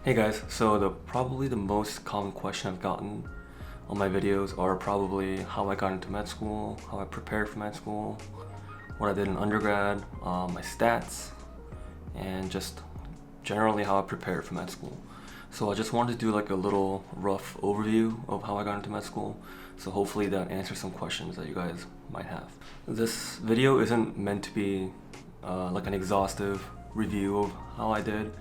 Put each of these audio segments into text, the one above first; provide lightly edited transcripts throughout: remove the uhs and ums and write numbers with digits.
Hey guys, so probably the most common question I've gotten on my videos are probably how I got into med school, how I prepared for med school, what I did in undergrad, my stats, and just generally how I prepared for med school. So I just wanted to do like a little rough overview of how I got into med school, so hopefully that answers some questions that you guys might have. This video isn't meant to be like an exhaustive review of how I did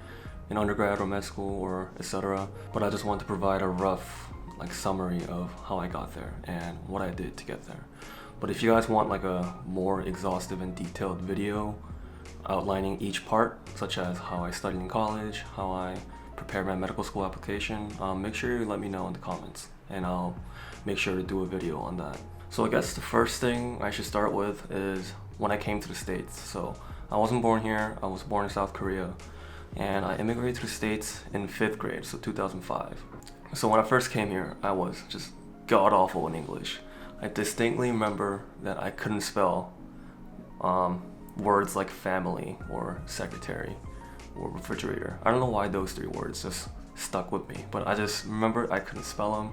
in undergrad or med school or etc. But I just want to provide a rough like summary of how I got there and what I did to get there. But if you guys want like a more exhaustive and detailed video outlining each part, such as how I studied in college, how I prepared my medical school application, make sure you let me know in the comments and I'll make sure to do a video on that. So I guess the first thing I should start with is when I came to the States. So I wasn't born here, I was born in South Korea. And I immigrated to the States in 5th grade, so 2005. So when I first came here, I was just god-awful in English. I distinctly remember that I couldn't spell words like family or secretary or refrigerator. I don't know why those 3 words just stuck with me, but I just remember I couldn't spell them,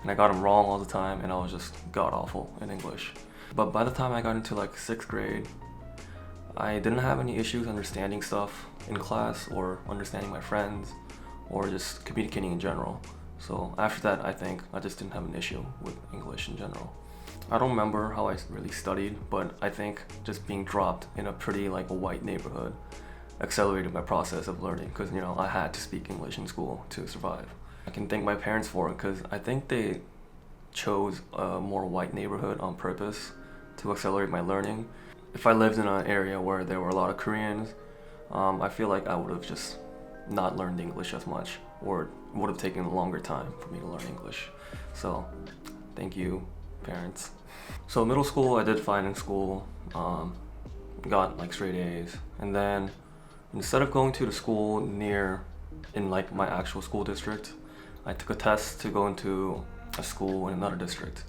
and I got them wrong all the time, and I was just god-awful in English. But by the time I got into like 6th grade, I didn't have any issues understanding stuff in class or understanding my friends or just communicating in general. So after that, I think I just didn't have an issue with English in general. I don't remember how I really studied, but I think just being dropped in a pretty like a white neighborhood accelerated my process of learning because, you know, I had to speak English in school to survive. I can thank my parents for it because I think they chose a more white neighborhood on purpose to accelerate my learning. If I lived in an area where there were a lot of Koreans, I feel like I would have just not learned English as much, or it would have taken a longer time for me to learn English. So, thank you, parents. So middle school, I did fine in school, got like straight A's, and then instead of going to the school in like my actual school district, I took a test to go into a school in another district.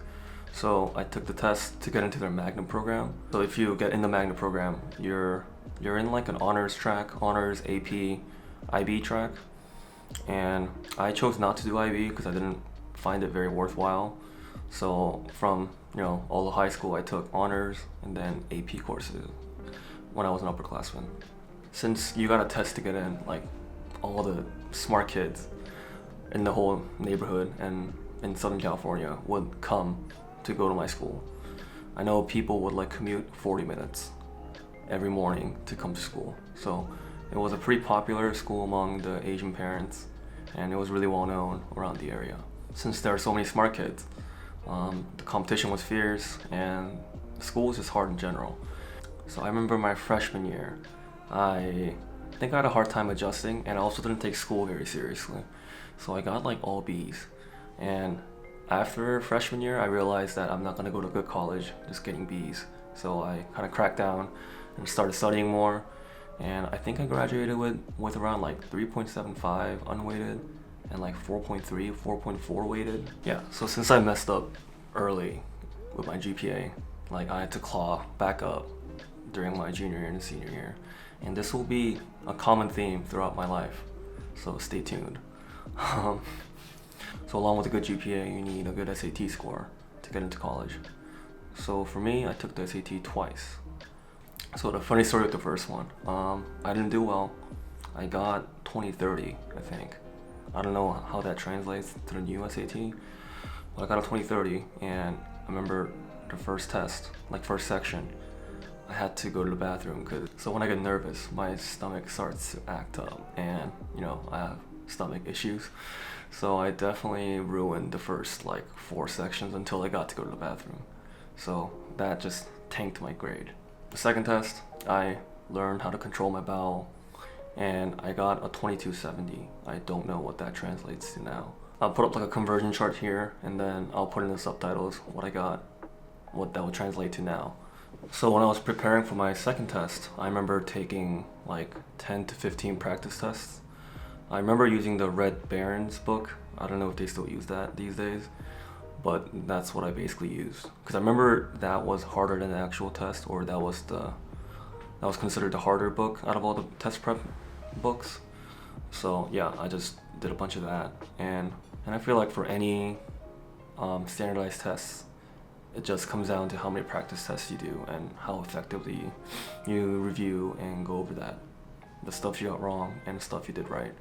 So I took the test to get into their Magnum program. So if you get in the Magnum program, you're in like an honors track, honors, AP, IB track. And I chose not to do IB because I didn't find it very worthwhile. So from, you know, all the high school, I took honors and then AP courses when I was an upperclassman. Since you got a test to get in, like all the smart kids in the whole neighborhood and in Southern California would come to go to my school. I know people would like commute 40 minutes every morning to come to school. So it was a pretty popular school among the Asian parents, and it was really well known around the area. Since there are so many smart kids, the competition was fierce and school was just hard in general. So I remember my freshman year, I think I had a hard time adjusting, and I also didn't take school very seriously. So I got like all B's, and after freshman year, I realized that I'm not gonna go to a good college just getting B's. So I kind of cracked down and started studying more. And I think I graduated with around like 3.75 unweighted and like 4.3, 4.4 weighted. Yeah, so since I messed up early with my GPA, like I had to claw back up during my junior year and senior year. And this will be a common theme throughout my life, so stay tuned. So along with a good GPA, you need a good SAT score to get into college. So for me, I took the SAT twice. So the funny story with the first one, I didn't do well. I got 2030, I think. I don't know how that translates to the new SAT, but I got a 2030, and I remember the first test, like first section, I had to go to the bathroom so when I get nervous, my stomach starts to act up, and you know, I have stomach issues. So I definitely ruined the first like 4 sections until I got to go to the bathroom. So that just tanked my grade. The second test, I learned how to control my bowel, and I got a 2270. I don't know what that translates to now. I'll put up like a conversion chart here, and then I'll put in the subtitles what I got, what that would translate to now. So when I was preparing for my second test, I remember taking like 10 to 15 practice tests. I remember using the Red Baron's book. I don't know if they still use that these days, but that's what I basically used. Because I remember that was harder than the actual test, or that was considered the harder book out of all the test prep books. So yeah, I just did a bunch of that, and I feel like for any standardized tests, it just comes down to how many practice tests you do and how effectively you review and go over that, the stuff you got wrong and the stuff you did right.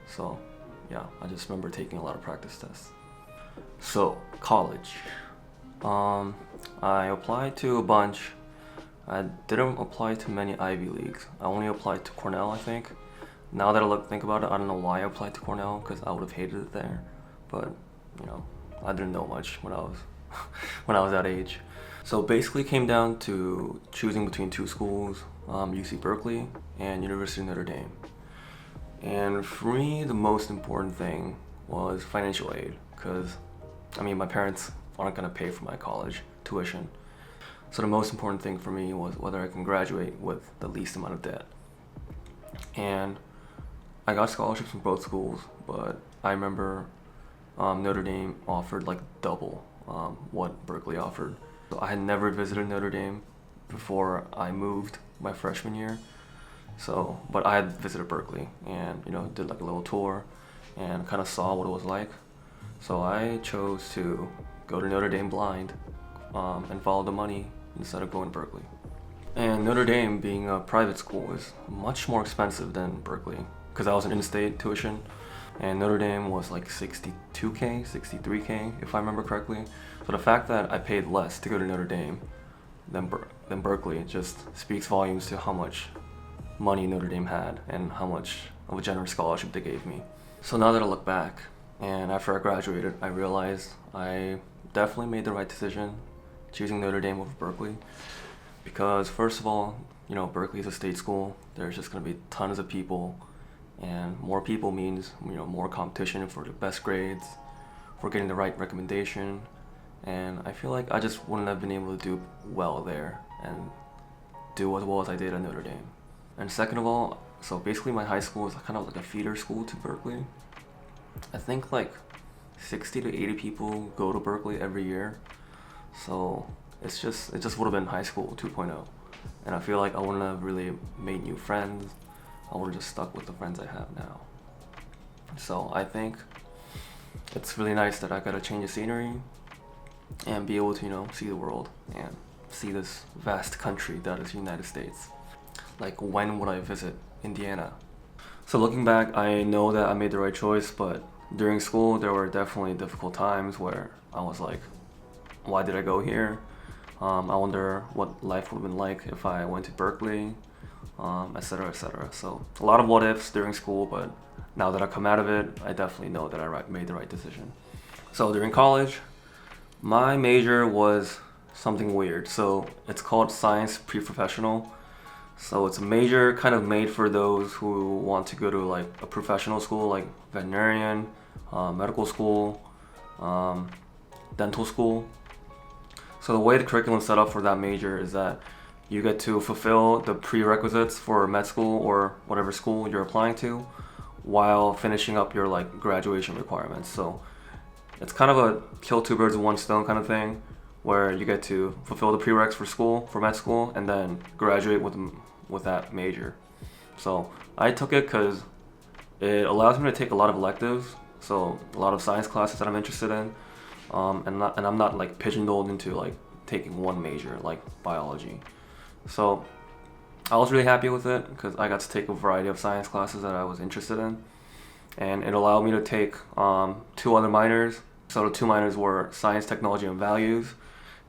So yeah, I just remember taking a lot of practice tests. So college, I applied to a bunch. I didn't apply to many Ivy Leagues. I only applied to Cornell, I think. Now that I think about it, I don't know why I applied to Cornell, because I would have hated it there. But you know, I didn't know much when I was when I was that age. So basically, it came down to choosing between two schools, UC Berkeley and University of Notre Dame. And for me, the most important thing was financial aid, because I mean, my parents aren't gonna pay for my college tuition. So the most important thing for me was whether I can graduate with the least amount of debt. And I got scholarships from both schools, but I remember Notre Dame offered like double what Berkeley offered. So I had never visited Notre Dame before I moved my freshman year. So, but I had visited Berkeley and, you know, did like a little tour and kind of saw what it was like. So I chose to go to Notre Dame blind and follow the money instead of going to Berkeley. And Notre Dame, being a private school, is much more expensive than Berkeley, because I was an in-state tuition, and Notre Dame was like $62K, $63K, if I remember correctly. So the fact that I paid less to go to Notre Dame than Berkeley just speaks volumes to how much money Notre Dame had and how much of a generous scholarship they gave me. So now that I look back, and after I graduated, I realized I definitely made the right decision choosing Notre Dame over Berkeley, because first of all, you know, Berkeley is a state school. There's just going to be tons of people, and more people means, you know, more competition for the best grades, for getting the right recommendation, and I feel like I just wouldn't have been able to do well there and do as well as I did at Notre Dame. And second of all, so basically my high school is kind of like a feeder school to Berkeley. I think like 60 to 80 people go to Berkeley every year. So it just would have been high school 2.0. And I feel like I wouldn't have really made new friends. I would have just stuck with the friends I have now. So I think it's really nice that I got to change the scenery and be able to, you know, see the world and see this vast country that is the United States. Like, when would I visit Indiana? So looking back, I know that I made the right choice, but during school there were definitely difficult times where I was like, why did I go here? I wonder what life would have been like if I went to Berkeley, etc., etc. So a lot of what ifs during school, but now that I come out of it, I definitely know that I made the right decision. So during college, my major was something weird. So it's called Science Pre-Professional. So it's a major kind of made for those who want to go to like a professional school, like veterinarian, medical school, dental school. So the way the curriculum is set up for that major is that you get to fulfill the prerequisites for med school or whatever school you're applying to while finishing up your like graduation requirements. So it's kind of a kill two birds with one stone kind of thing, where you get to fulfill the prereqs for school, for med school, and then graduate with that major. So I took it because it allows me to take a lot of electives, so a lot of science classes that I'm interested in, and I'm not like pigeonholed into like taking one major like biology. So I was really happy with it because I got to take a variety of science classes that I was interested in, and it allowed me to take two other minors. So the two minors were Science, Technology, and Values,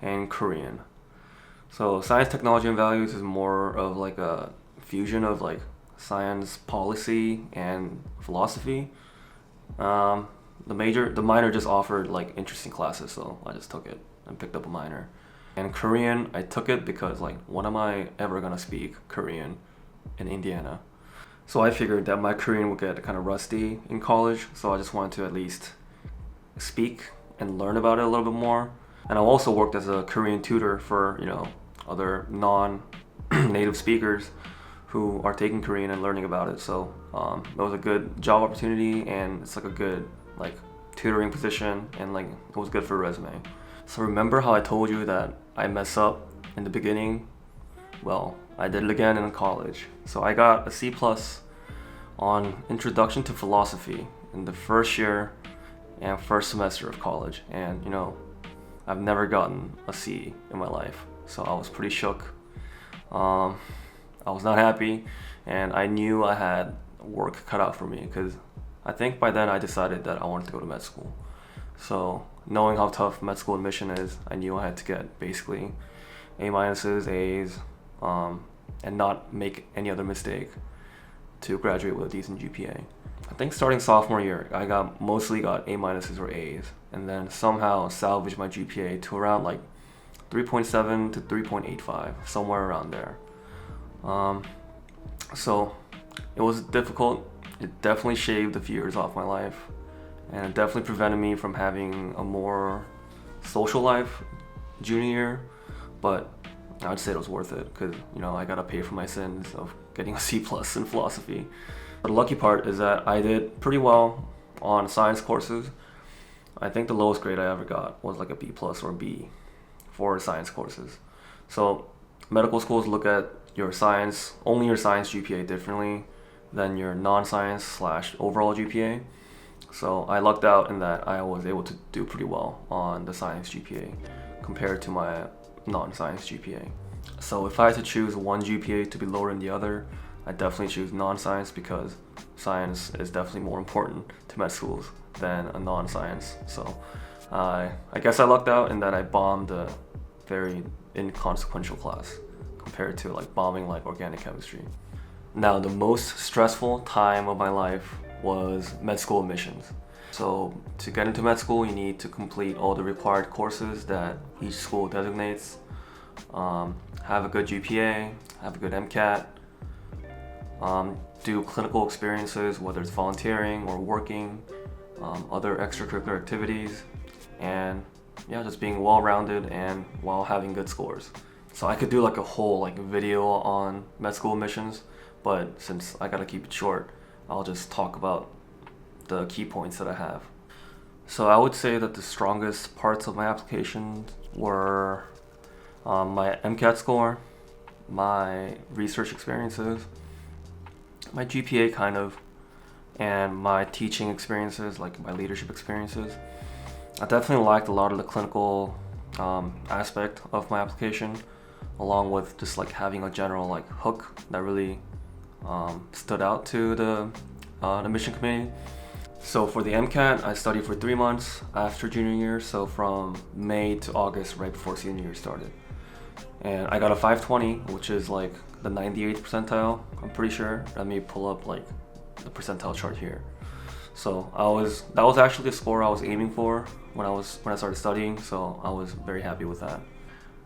and Korean. So Science, Technology, and Values is more of like a fusion of like science policy and philosophy. The minor just offered like interesting classes, so I just took it and picked up a minor. And Korean, I took it because like, when am I ever gonna speak Korean in Indiana? So I figured that my Korean would get kind of rusty in college, so I just wanted to at least speak and learn about it a little bit more. And I also worked as a Korean tutor for, you know, other non-native speakers who are taking Korean and learning about it. So it was a good job opportunity, and it's like a good like tutoring position, and like it was good for a resume. So remember how I told you that I mess up in the beginning? Well, I did it again in college. So I got a C+ on Introduction to Philosophy, in the first year and first semester of college, and I've never gotten a C in my life, so I was pretty shook. I was not happy, and I knew I had work cut out for me because I think by then I decided that I wanted to go to med school. So knowing how tough med school admission is, I knew I had to get basically A minuses, A's, and not make any other mistake to graduate with a decent GPA. I think starting sophomore year, I mostly got A minuses or A's, and then somehow salvaged my GPA to around like 3.7 to 3.85, somewhere around there. So it was difficult. It definitely shaved a few years off my life, and it definitely prevented me from having a more social life junior year, but I'd say it was worth it because I gotta pay for my sins of getting a C+ in philosophy. The lucky part is that I did pretty well on science courses. I think the lowest grade I ever got was like a B+ or a B for science courses. So medical schools look at only your science GPA differently than your non-science / overall GPA. So I lucked out in that I was able to do pretty well on the science GPA compared to my non-science GPA. So if I had to choose one GPA to be lower than the other, I definitely choose non-science because science is definitely more important to med schools than a non-science. So I guess I lucked out in that I bombed a very inconsequential class compared to like bombing like organic chemistry. Now the most stressful time of my life was med school admissions. So to get into med school, you need to complete all the required courses that each school designates, have a good GPA, have a good Mcat, do clinical experiences, whether it's volunteering or working, other extracurricular activities, and just being well-rounded and while having good scores. So I could do like a whole video on med school admissions, but since I gotta keep it short, I'll just talk about the key points that I have. So I would say that the strongest parts of my application were my Mcat score, my research experiences, my GPA kind of, and my teaching experiences, like my leadership experiences. I definitely liked a lot of the clinical aspect of my application, along with just like having a general hook that really stood out to the admission committee. So for the Mcat, I studied for 3 months after junior year, so from May to August, right before senior year started. And I got a 520, which is like the 98th percentile, I'm pretty sure. Let me pull up the percentile chart here. So that was actually the score I was aiming for when I started studying, so I was very happy with that.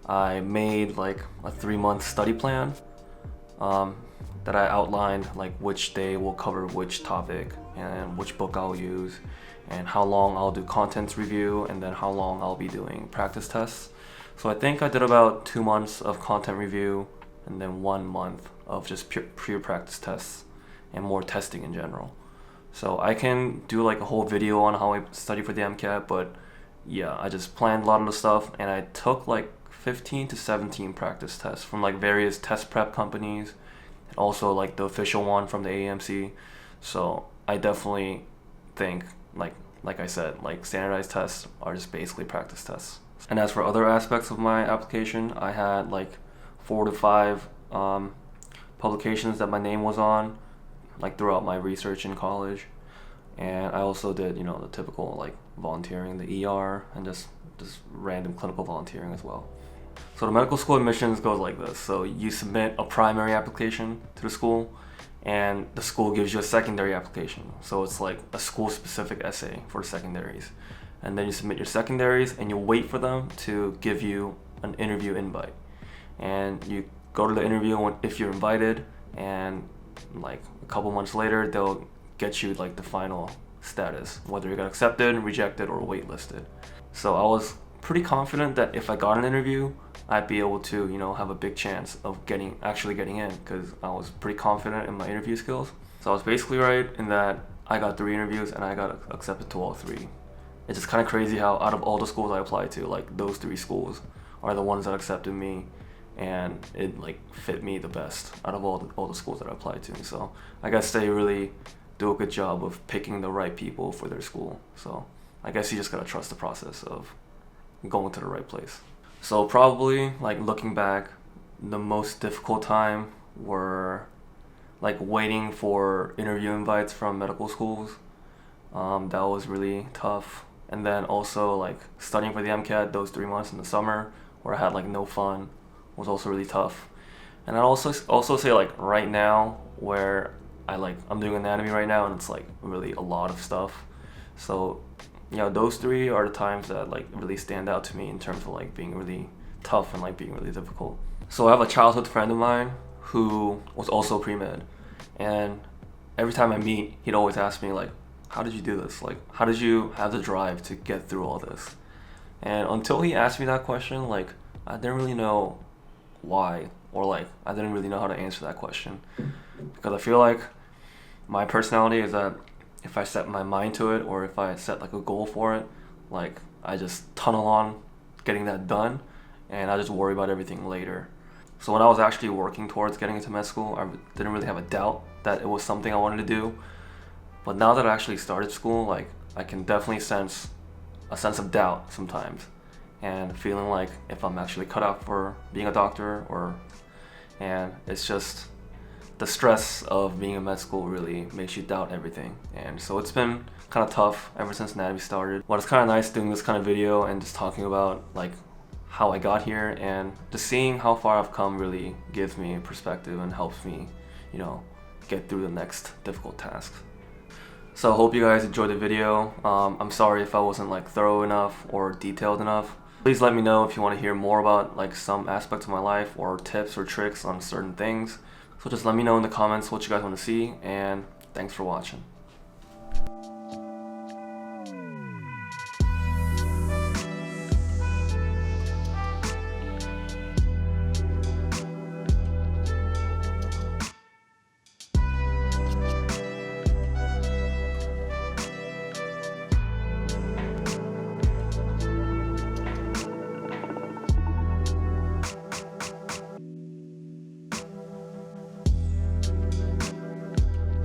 I made a 3-month study plan that I outlined which day will cover which topic and which book I'll use and how long I'll do contents review and then how long I'll be doing practice tests. So I think I did about 2 months of content review and then 1 month of just pure practice tests and more testing in general. So I can do a whole video on how I study for the Mcat, but yeah, I just planned a lot of the stuff and I took 15 to 17 practice tests from various test prep companies and also the official one from the AAMC. So I definitely think like I said, standardized tests are just basically practice tests. And as for other aspects of my application, I had 4 to 5 publications that my name was on throughout my research in college. And I also did the typical volunteering, the ER, and just random clinical volunteering as well. So the medical school admissions goes like this. So you submit a primary application to the school, and the school gives you a secondary application. So it's a school-specific essay for secondaries. And then you submit your secondaries, and you wait for them to give you an interview invite. And you go to the interview if you're invited, and a couple months later, they'll get you the final status, whether you got accepted, rejected, or waitlisted. So I was pretty confident that if I got an interview, I'd be able to, have a big chance of actually getting in because I was pretty confident in my interview skills. So I was basically right in that I got 3 interviews and I got accepted to all 3. It's just kind of crazy how out of all the schools I applied to, those 3 schools are the ones that accepted me and it fit me the best out of all the schools that I applied to. So I guess they really do a good job of picking the right people for their school. So I guess you just gotta trust the process of going to the right place. So probably like looking back, the most difficult time were like waiting for interview invites from medical schools. That was really tough. And then also like studying for the Mcat those 3 months in the summer where I had like no fun was also really tough. And I'd also say like right now where I'm doing anatomy right now and it's like really a lot of stuff. So those 3 are the times that like really stand out to me in terms of like being really tough and like being really difficult. So I have a childhood friend of mine who was also pre-med, and every time I meet, he'd always ask me like, how did you do this? Like, how did you have the drive to get through all this? And until he asked me that question, like, I didn't really know why, or like, I didn't really know how to answer that question. Because I feel like my personality is that if I set my mind to it, or if I set like a goal for it, like, I just tunnel on getting that done, and I just worry about everything later. So when I was actually working towards getting into med school, I didn't really have a doubt that it was something I wanted to do. But now that I actually started school, like, I can definitely sense a sense of doubt sometimes, and feeling like if I'm actually cut out for being a doctor, and it's just the stress of being in med school really makes you doubt everything. And so it's been kind of tough ever since anatomy started. But it's kind of nice doing this kind of video and just talking about like how I got here, and just seeing how far I've come really gives me perspective and helps me, get through the next difficult tasks. So I hope you guys enjoyed the video. I'm sorry if I wasn't like thorough enough or detailed enough. Please let me know if you want to hear more about like some aspects of my life or tips or tricks on certain things. So just let me know in the comments what you guys want to see, and thanks for watching.